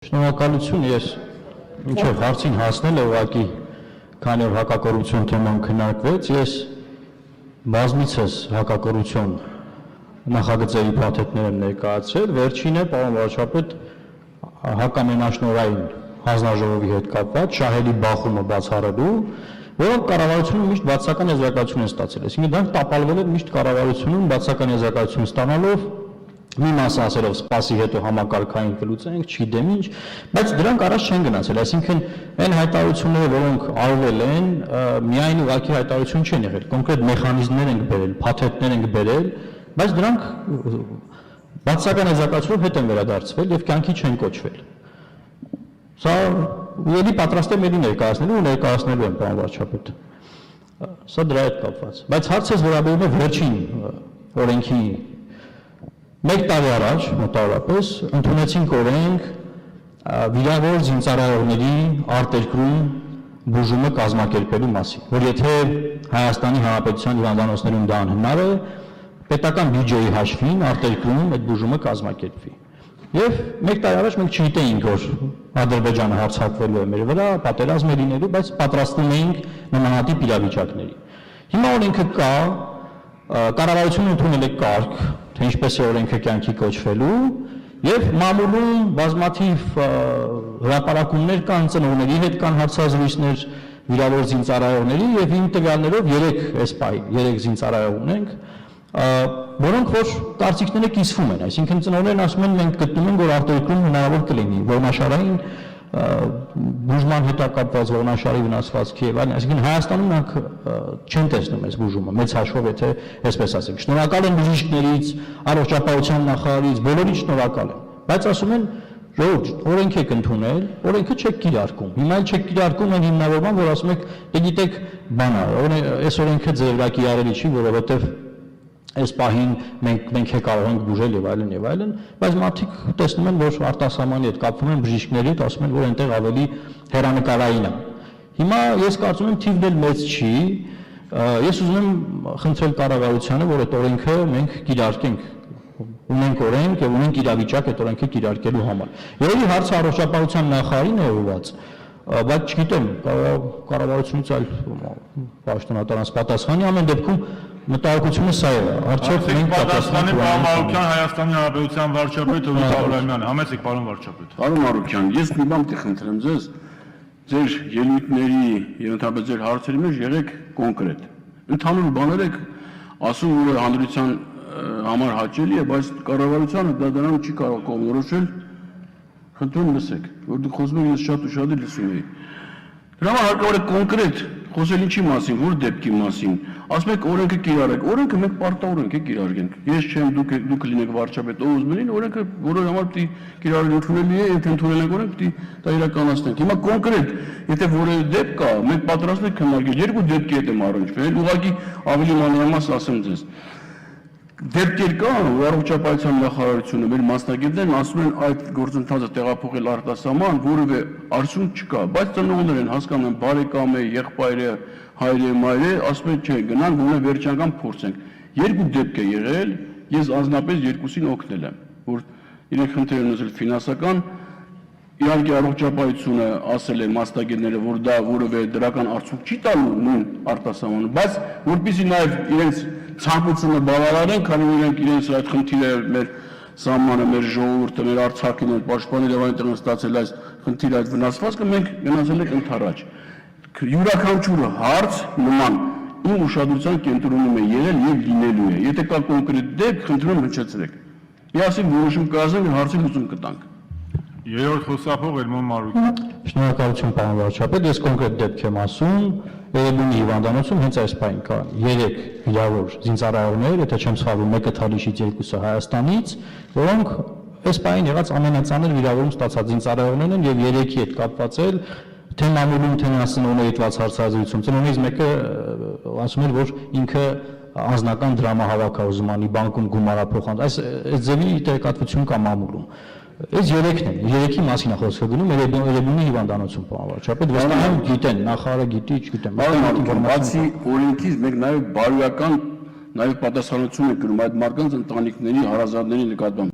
Շնորհակալություն, ես ինչով հարցին հասնել ուղղակի քանի որ հակակոռուպցիոն թեման քննարկվեց, ես բազմիցս հակակոռուպցիոն նախագծերի փաթեթներ եմ ներկայացրել, վերջինը պարոն վարչապետ հակամենաշնորհային հանձնաժողովի հետ կապված շահերի բախումը բացառելու, որոնք կառավարությունը միշտ բացասական եզրակացություն են ստացել, այսինքն դրանք տապալվել են միշտ կառավարությունում բացասական եզրակացություն ստանալով մի մասը ասելով սպասի հետո համակարգային կլուծենք, չգիտեմ ինչ, բայց դրանք առաջ չեն գնացել, այսինքն այն հայտարարությունները, որոնք արվել են, միայն ուղղակի հայտարարություն չեն եղել, կոնկրետ մեխանիզմներ են բերել, փաթեթներ են բերել, բայց դրանք բացասական եզրակացությունով հետ են վերադարձվել եւ կյանքի չեն կոչվել։ Սա ուղղակի պատրաստ եմ ելի ներկայացնելու ու ներկայացնելու եմ, պարոն վարչապետ։ Սա դրա հետ կապված։ Բայց հարցս վերաբերում է վերջին օրենքի Մեկ տարի առաջ մոտավորապես ընդունեցինք օրենք վիրավոր զինծառայողների արտերկրում բուժումը կազմակերպելու մասին, որ եթե Հայաստանի Հանրապետության հիվանդանոցներում դա անհնար է, պետական բյուջեի հաշվին արտերկրում այդ բուժումը կազմակերպվի։ Եվ մեկ տարի առաջ մենք չգիտեինք, որ Ադրբեջանը հարձակվելու է մեր վրա, պատերազմ է լինելու, բայց պատրաստվում էինք նմանատիպ իրավիճակների։ Հիմա օրենքը կա, կառավարությունը ընդունել է կարգ, թե ինչպես է օրենքը կյանքի կոչվելու, եւ մամուլում բազմաթիվ հրապարակումներ կան ծնողների հետ կան հարցազրույցներ վիրավոր զինծառայողների եւ իմ տվյալներով 3 զինծառայող ունենք, որոնք որ կարծիքները կիսվում են, այսինքն ծնողներն ասում են մենք գտնում ենք որ արտերկրում հնարավոր կլինի ողնաշարային բուժման հետ կապված ողնաշարի վնասվածքի եւ այլն, այսինքն Հայաստանում նրանք չեն տեսնում այս բուժումը, մեծ հաշվով եթե այսպես ասենք։ Շնորհակալ եմ բժիշկներից, առողջապահության նախարարից, բոլորին շնորհակալ եմ, բայց ասում են ժողովուրդ, օրենք եք ընդունել, օրենքը չեք կիրարկում։ Հիմա էլ չեք կիրարկում այն հիմնավորման, որ ասում եք, դե գիտեք, բան է, այս օրենքը ձեր վրա կիրառելի չի, որովհետեւ այս պահին մենք կարող ենք բուժել եւ այլն, բայց մարդիկ տեսնում են, որ արտասահմանի հետ կապվում են բժիշկների հետ, ասում են, որ այնտեղ ավելի հերանեկարային է։ Հիմա ես կարծում եմ թիվն էլ մեծ չի, ես ուզում եմ խնդրել կառավարությանը, որ այդ օրենքը մենք կիրարկենք, ունենք օրենք եւ ունենք իրավիճակ այդ օրենքը կիրարկելու համար։ Երևի հարցը առողջապահության նախարարին է ուղղված, բայց չգիտեմ, կառավարությունից այլ պաշտոնատարանց պատասխանի ամեն դեպքում մտահոգությունը սա է, արդյոք մենք պատասխանի պարոն Մարուկյան, Հայաստանի Հանրապետության վարչապետ Հովիկ Աբրահամյանը, համեցեք պարոն վարչապետ։ Պարոն Մարուկյան, ես մի բան կխնդրեմ ձեզ, ձեր ելույթների եւ ընդհանրապես ձեր հարցերի մեջ եղեք կոնկրետ։ Ընդհանուր բաներ եք ասում, որ հանրության համար հաճելի է, բայց կառավարությունը դա դրան չի կարող կողմնորոշել։ Խնդրում լսեք, որ դուք խոսում եք, ես շատ ուշադիր լսում եի։ Դրա համար հարկավոր է կոնկրետ խոսել ինչի մասին, որ դեպքի մասին։ Ասում եք օրենքը կիրառեք, օրենքը մենք պարտավորենք է կիրառենք։ Ես չեմ, դուք լինեք վարչապետ, ով ուզում եք, օրենքը որի համար պիտի կիրառել ընդունելի է, եթե ընդունել եք օրենք, պիտի դա իրականացնենք։ Հիմա կոնկրետ, եթե որևէ դեպք կա, մենք պատրաստ ենք քննարկել, երկու դեպքի հետ եմ առնչվել, ուղղակի ավելի մանրամաս ասեմ ձեզ։ Դեպքեր կան, որ առողջապահության նախարարությունը մեր մասնագետներն ասում են այդ գործընթացը տեղափոխել արտասահման, որևէ արդյունք չկա, բայց ծնողներ են հասկանում բարեկամ է, եղբայր է, հայր է, մայր է, ասում են չէ, գնանք գոնե վերջնական փորձենք։ Երկու դեպք է եղել, ես անձնապես երկուսին օգնել եմ, որ իրենք խնդիր են ուզել ֆինանսական, իհարկե առողջապահությունը ասել է մասնագետները, որ դա որևէ դրական արդյունք չի տալու նույն արտասահմանը, բայց որպեսզի նաև իրենց ցանկությունը բավարարեն, քանի որ իրենք իրենց այդ խնդիրը մեր սահմանը, մեր ժողովուրդը, մեր Արցախին են պաշտպանել եւ այնտեղ ստացել այս խնդիրը, այդ վնասվածքը մենք գնացել ենք ընդառաջ։ Յուրաքանչյուր հարց նման իմ ուշադրության կենտրոնում է եղել եւ լինելու է։ Եթե կա կոնկրետ դեպք, խնդրում եմ հնչեցրեք։ Միասին որոշում կայացնենք, հարցի լուծում կտանք։ Երրորդ խոսափող Էլմոն Մարուկյան։ Շնորհակալություն պարոն վարչապետ, ես կոնկրետ դեպք եմ ասում, Երևանի հիվանդանոցում հենց այս պահին կա 3 վիրավոր զինծառայողներ, եթե չեմ սխալվում, մեկը Թալիշից, երկուսը Հայաստանից, որոնք այս պահին եղած ամենածանր վիրավորում ստացած զինծառայողներն են եւ 3-ի հետ կապված էլ թե մամուլում, թե ծնողների հետ հարցազրույցում։ Ծնողներից մեկը ասում էր, որ ինքը անձնական դրամահավաք է ուզում անի բանկում գումարափոխանց։ Այս ձևի տեղեկատվություն կա մամուլում։ Այս 3-ն են, 3-ի մասին է խոսքը գնում, Երևանի հիվանդանոցում պարոն վարչապետ, վստահ գիտեն, նախարարը գիտի, չգիտեմ։ Բացի օրենքից մենք նաև բարոյական նաև պատասխանատվություն ենք կրում այդ մարդկանց ընտանիքների, հարազատների նկատմամբ։